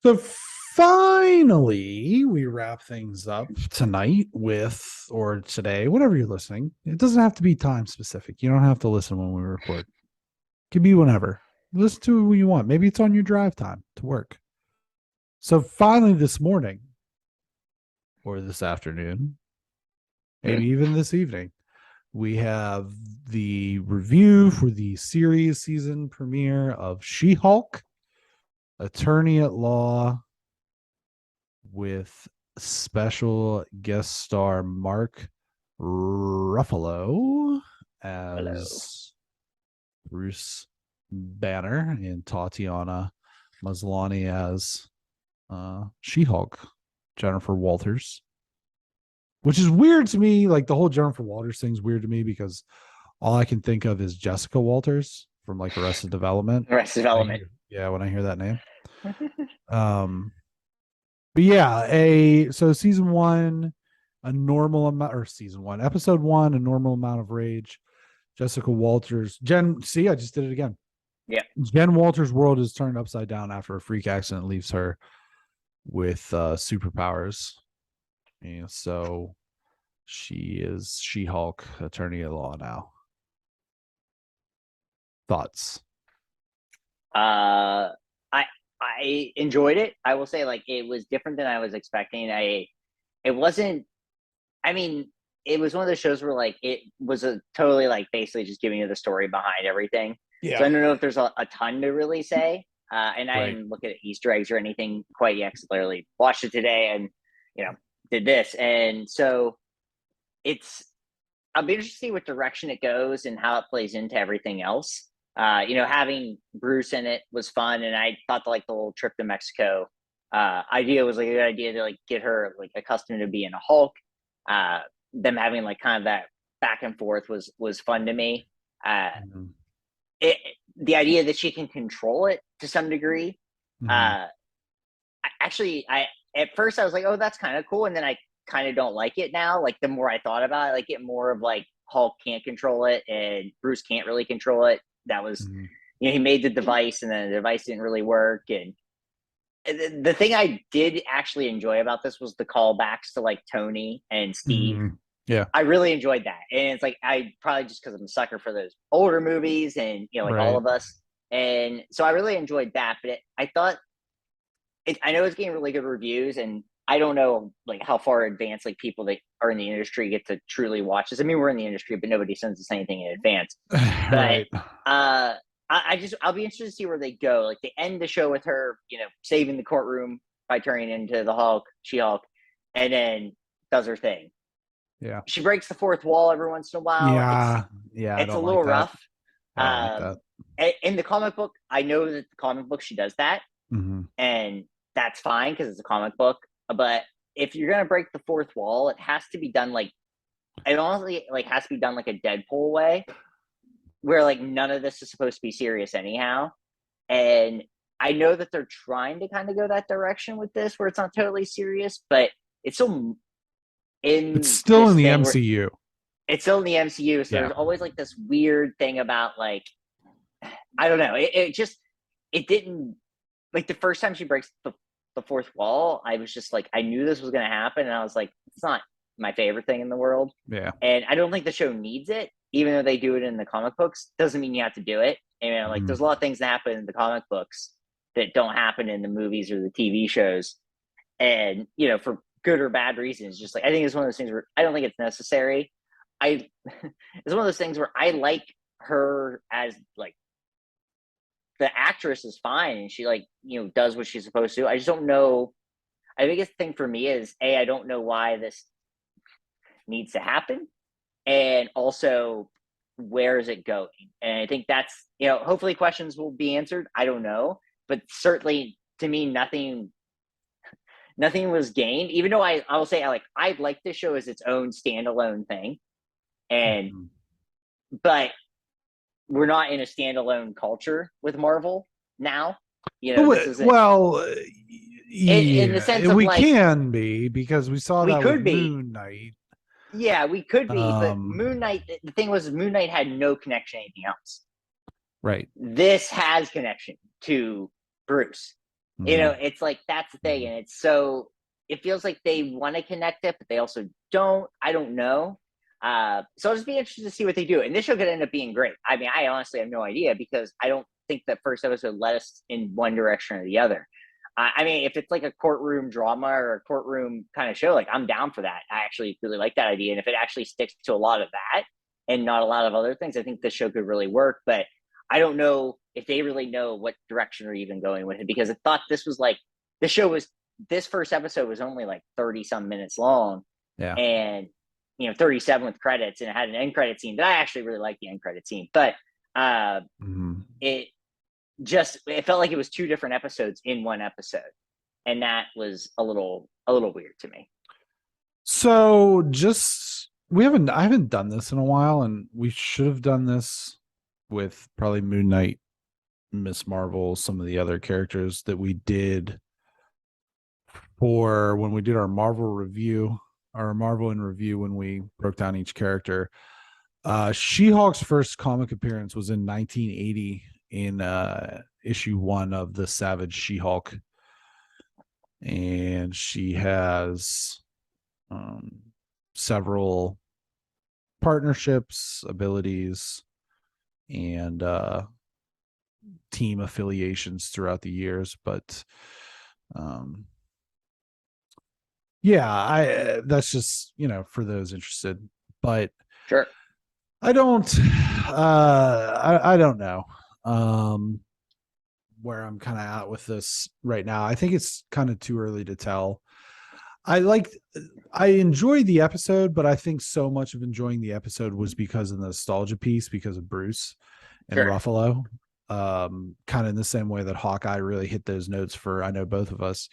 So finally, we wrap things up tonight with, or today, whatever you're listening. It doesn't have to be time specific. You don't have to listen when we record. It can be whenever. Listen to it when you want. Maybe it's on your drive time to work. So finally, this morning, or this afternoon, maybe even this evening, we have the review for the series season premiere of She-Hulk, Attorney at Law, with special guest star Mark Ruffalo as Bruce Banner and Tatiana Maslany as She-Hulk, Jennifer Walters. Which is weird to me. Like the whole Jennifer Walters thing's weird to me because all I can think of is Jessica Walters from like Arrested Development. Arrested Development. When I hear that name. But yeah, so season one, a normal amount, or season one, episode one, a normal amount of rage. Jessica Walters, see, I just did it again. Yeah. Jen Walters' world is turned upside down after a freak accident leaves her with superpowers. And so she is She-Hulk, Attorney at Law now. Thoughts? I enjoyed it. I will say, like, it was different than I was expecting. It wasn't. I mean, it was one of those shows where like it was a totally like basically just giving you the story behind everything. Yeah. So I don't know if there's a ton to really say. And I Right. didn't look at Easter eggs or anything quite yet. Cause I literally watched it today and did this, and so I'll be interested to see what direction it goes and how it plays into everything else. Having Bruce in it was fun, and I thought like the little trip to Mexico idea was like a good idea to like get her like accustomed to being a Hulk. Them having like kind of that back and forth was fun to me. The idea that she can control it to some degree. I at first I was like, oh, that's kind of cool, and then I kind of don't like it now. Like the more I thought about it, like it more of like Hulk can't control it and Bruce can't really control it. That was, he made the device and then the device didn't really work. And the thing I did actually enjoy about this was the callbacks to like Tony and Steve. Yeah, I really enjoyed that. And it's like, I probably just because I'm a sucker for those older movies and, like all of us. And so I really enjoyed that. But I thought, I know it's getting really good reviews, and I don't know like how far advanced like people that are in the industry get to truly watch this. I mean, we're in the industry, but nobody sends us anything in advance. But I'll be interested to see where they go. Like they end the show with her, saving the courtroom by turning into the Hulk, She-Hulk, and then does her thing. Yeah. She breaks the fourth wall every once in a while. It's a little rough. In the comic book, I know that the comic book she does that, and that's fine because it's a comic book. But if you're gonna break the fourth wall, it has to be done like a Deadpool way, where like none of this is supposed to be serious anyhow. And I know that they're trying to kind of go that direction with this, where it's not totally serious, but it's still it's still in the MCU. It's still in the MCU, so there's always like this weird thing about like, I don't know. It didn't, like the first time she breaks the fourth wall, I was just like, I knew this was going to happen, and I was like, it's not my favorite thing in the world. Yeah. And I don't think the show needs it, even though they do it in the comic books. Doesn't mean you have to do it. And like, there's a lot of things that happen in the comic books that don't happen in the movies or the TV shows, and for good or bad reasons. Just like, I think it's one of those things where I don't think it's necessary. It's one of those things where I like her as like, the actress is fine and she like does what she's supposed to. I just don't know. I think the thing for me is I don't know why this needs to happen, and also where is it going. And I think that's hopefully questions will be answered. I don't know, but certainly to me nothing was gained. Even though I will say I like this show as its own standalone thing, and but we're not in a standalone culture with Marvel now. This isn't, in the sense of we like, can be, because we saw that with Moon Knight. Yeah, we could be, but Moon Knight, the thing was, Moon Knight had no connection to anything else. Right. This has connection to Bruce. It's like that's the thing, and it feels like they want to connect it, but they also don't. I don't know. So I'll just be interested to see what they do. And this show could end up being great. I mean, I honestly have no idea because I don't think the first episode led us in one direction or the other. I mean, if it's like a courtroom drama or a courtroom kind of show, like I'm down for that. I actually really like that idea. And if it actually sticks to a lot of that and not a lot of other things, I think the show could really work. But I don't know if they really know what direction they're even going with it, because I thought this first episode was only like 30 some minutes long. Yeah. And 37 with credits, and it had an end credit scene that I actually really like the end credit scene, but it felt like it was two different episodes in one episode, and that was a little weird to me. So I haven't done this in a while, and we should have done this with probably Moon Knight, Miss Marvel, some of the other characters that we did for when we did our Marvel in review, when we broke down each character. She-Hulk's first comic appearance was in 1980 in issue 1 of the Savage She-Hulk, and she has several partnerships, abilities, and team affiliations throughout the years. But that's just for those interested. But sure, I don't I don't know where I'm kind of at with this right now. I think it's kind of too early to tell. I enjoyed the episode, but I think so much of enjoying the episode was because of the nostalgia piece, because of Bruce and Ruffalo. Kind of in the same way that Hawkeye really hit those notes for, I know, both of us.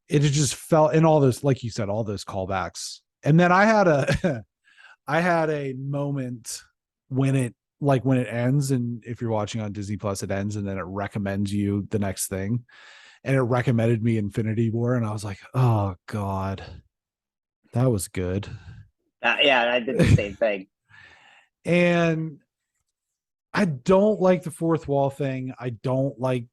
It just felt in all those, like you said, all those callbacks. And then I had a moment when it ends, and if you're watching on Disney Plus, it ends and then it recommends you the next thing. And it recommended me Infinity War, and I was like, oh God, that was good. Yeah, I did the same thing. And I don't like the fourth wall thing. I don't like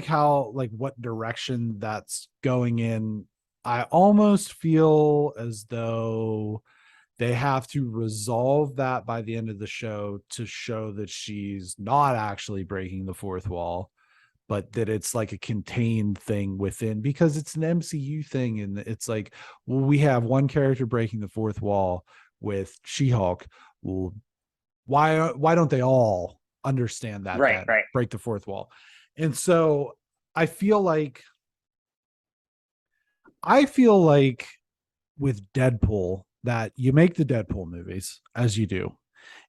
how, like, what direction that's going in. I almost feel as though they have to resolve that by the end of the show to show that she's not actually breaking the fourth wall, but that it's like a contained thing within, because it's an MCU thing. And it's like, well, we have one character breaking the fourth wall with She-Hulk. Well, why don't they all understand that? Right. Break the fourth wall. And so I feel like with Deadpool, that you make the Deadpool movies as you do.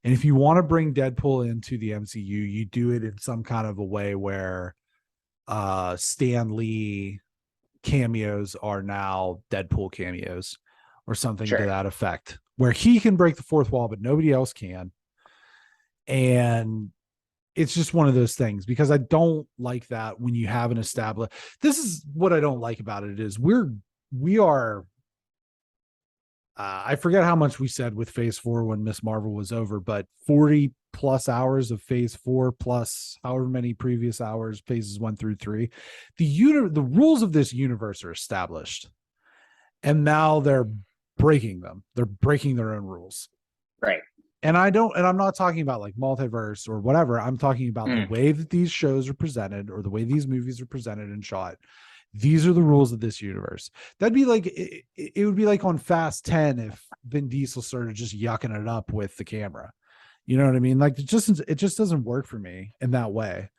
And if you want to bring Deadpool into the MCU, you do it in some kind of a way where Stan Lee cameos are now Deadpool cameos, or something to that effect, where he can break the fourth wall, but nobody else can. And it's just one of those things, because I don't like that when you have an established, this is what I don't like about it, is we are I forget how much we said with phase 4 when Miss Marvel was over, but 40 plus hours of phase 4 plus however many previous hours, phases 1 through 3. The rules of this universe are established, and now they're breaking them. They're breaking their own rules. Right. And I'm not talking about like multiverse or whatever. I'm talking about the way that these shows are presented, or the way these movies are presented and shot. These are the rules of this universe. That'd be like, it would be like on Fast 10 if Vin Diesel started just yucking it up with the camera. You know what I mean? Like, it just doesn't work for me in that way.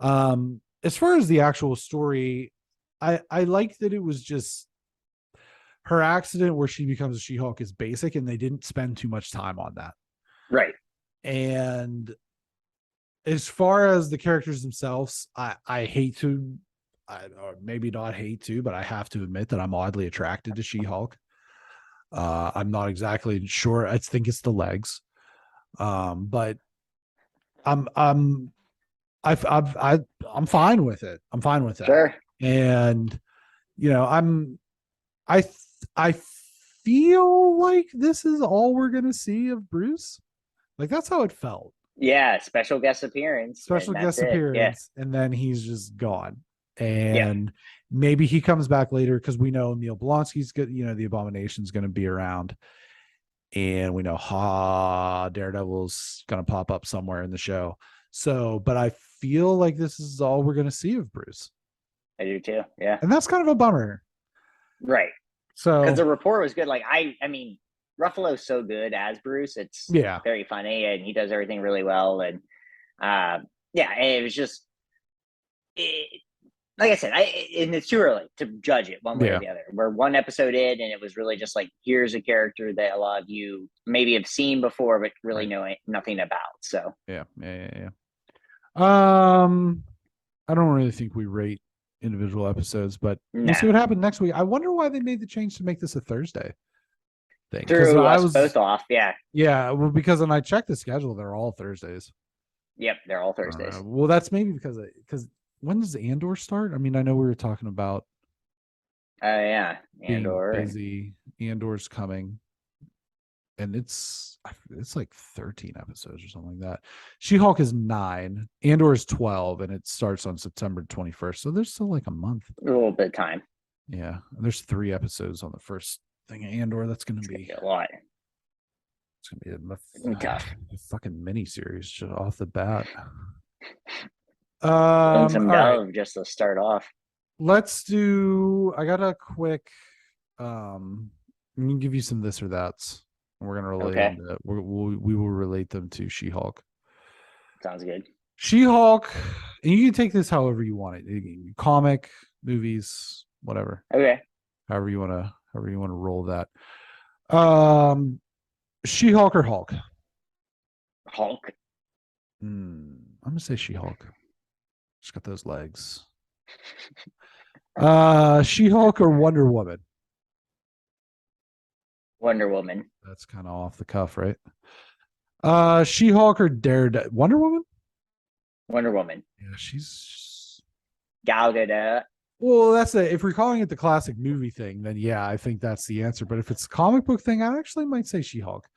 As far as the actual story, I like that it was just her accident where she becomes a She-Hulk is basic, and they didn't spend too much time on that. Right. And as far as the characters themselves, I hate to, or maybe not hate to, but I have to admit that I'm oddly attracted to She-Hulk. I'm not exactly sure. I think it's the legs. But I'm fine with it. I'm fine with that. Sure. And I feel like this is all we're gonna see of Bruce. Like, that's how it felt. Yeah, special guest appearance, Special and that's guest it. Yeah, appearance, and then he's just gone. yeah. And maybe he comes back later because we know Emil Blonsky's good. The Abomination's going to be around, and we know Daredevil's going to pop up somewhere in the show. So, but I feel like this is all we're going to see of Bruce. I do too. Yeah, and that's kind of a bummer. right. So, because the report was good. Like I mean, Ruffalo's so good as Bruce. It's very funny, and he does everything really well. And yeah, it was just like I said, and it's too early to judge it one way or the other. We're one episode in, and it was really just like, here's a character that a lot of you maybe have seen before, but really know nothing about. So yeah. I don't really think we rate individual episodes, but we'll see what happens next week. I wonder why they made the change to make this a Thursday thing. Because I was both off. Yeah. Well, because when I checked the schedule, they're all Thursdays. Yep, they're all Thursdays. Well, that's maybe because when does Andor start? I mean, I know we were talking about. Yeah, Andor. Busy. Andor's coming, and it's like 13 episodes or something like that. She-Hulk is 9, Andor is 12, and it starts on September 21st. So there's still like a month, a little bit of time. Yeah, there's 3 episodes on the first thing of Andor. That's going to be a lot. It's going to be a fucking mini series just off the bat. Some Dove just to start off. Let's do. I got a quick. Let me give you some this or that's. And we're gonna relate them to, we will relate them to She-Hulk. Sounds good. She-Hulk, and you can take this however you want it. Comic, movies, whatever. Okay. However you want to roll that. She-Hulk or Hulk? Hulk. I'm gonna say She-Hulk. She's got those legs. She-Hulk or Wonder Woman? Wonder Woman. That's kind of off the cuff, right? She-Hulk or Daredevil? Wonder Woman? Wonder Woman. Yeah, she's Gal Gadot. Well, if we're calling it the classic movie thing, then yeah, I think that's the answer. But if it's a comic book thing, I actually might say She-Hulk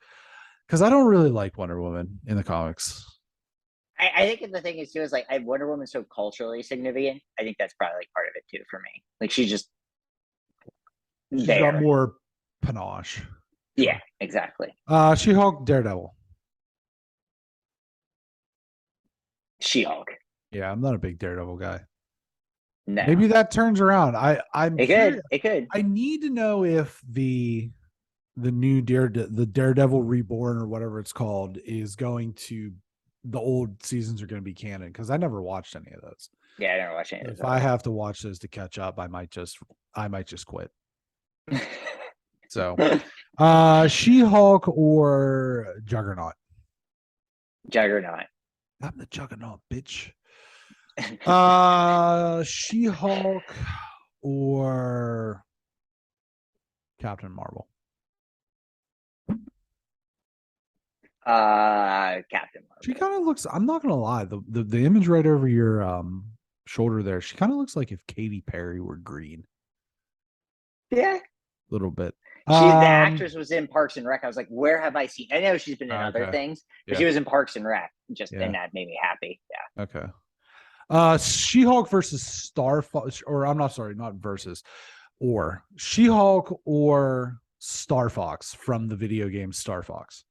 because I don't really like Wonder Woman in the comics. I think the thing is too is like Wonder Woman's so culturally significant. I think that's probably like part of it too for me. Like she's got more panache. Yeah, exactly. She-Hulk, Daredevil. She-Hulk. Yeah, I'm not a big Daredevil guy. No. Maybe that turns around. It could. I need to know if the new Daredevil Reborn or whatever it's called is going to, the old seasons are going to be canon because I never watched any of those. Yeah, I never watched any of those. If I have to watch those to catch up, I might just quit. So, She-Hulk or Juggernaut? Juggernaut. I'm the Juggernaut, bitch. She-Hulk or Captain Marvel? Captain Marvel. She kind of looks, I'm not gonna lie, the image right over your shoulder there, she kind of looks like if Katy Perry were green. Yeah. A little bit. The actress was in Parks and Rec. I was like, where have I seen? I know she's been in other things, but she was in Parks and Rec. And that made me happy. Yeah. Okay. She-Hulk versus Star Fox, or I'm not sorry, not versus, or She-Hulk or Star Fox from the video game Star Fox.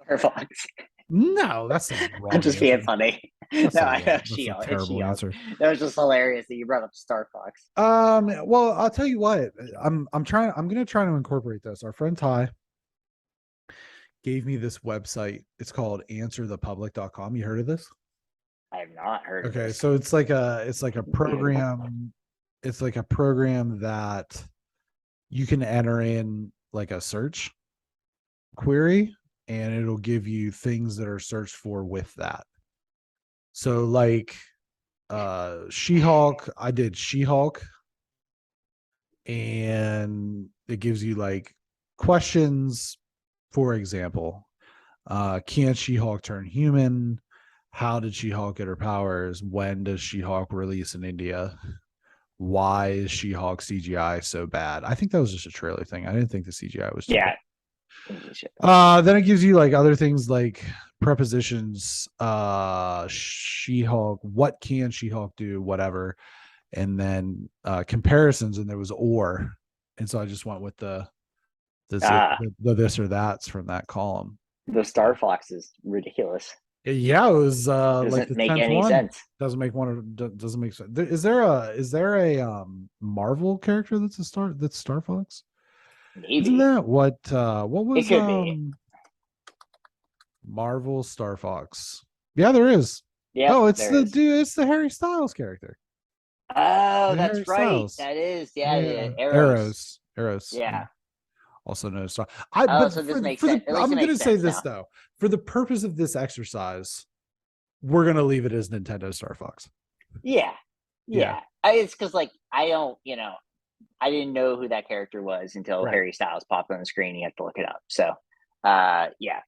Star Fox. No, that's the wrong I'm just answer. being funny. I know She-Hulk. That was just hilarious that you brought up Star Fox. Well, I'll tell you what. I'm gonna try to incorporate this. Our friend Ty gave me this website. It's called answerthepublic.com. You heard of this? I have not heard of this. So it's like a program. It's like a program that you can enter in like a search query and it'll give you things that are searched for with that. So like She-Hulk, I did She-Hulk and it gives you like questions, for example, can She-Hulk turn human? How did She-Hulk get her powers? When does She-Hulk release in India? Why is She-Hulk CGI so bad? I think that was just a trailer thing. I didn't think the CGI was too bad. Then it gives you like other things like prepositions, She-Hulk, what can She-Hulk do, whatever, and then comparisons, and there was or, and so I just went with the this or that's from that column. The Star Fox is ridiculous. Yeah, it was Doesn't like the make 10th any one. sense. Doesn't make sense. Is there a Marvel character that's Star Fox? Maybe. Isn't that what was It could be. Marvel Star Fox? Yeah, there is. Yeah. Oh, it's the dude. It's the Harry Styles character. Oh, that's Harry right. Styles. That is. Yeah. Arrows. Yeah. Also known as Star. So this makes sense. I'm going to say this though. For the purpose of this exercise, we're going to leave it as Nintendo Star Fox. Yeah. It's because I don't, I didn't know who that character was until Harry Styles popped on the screen. You have to look it up. So, yeah.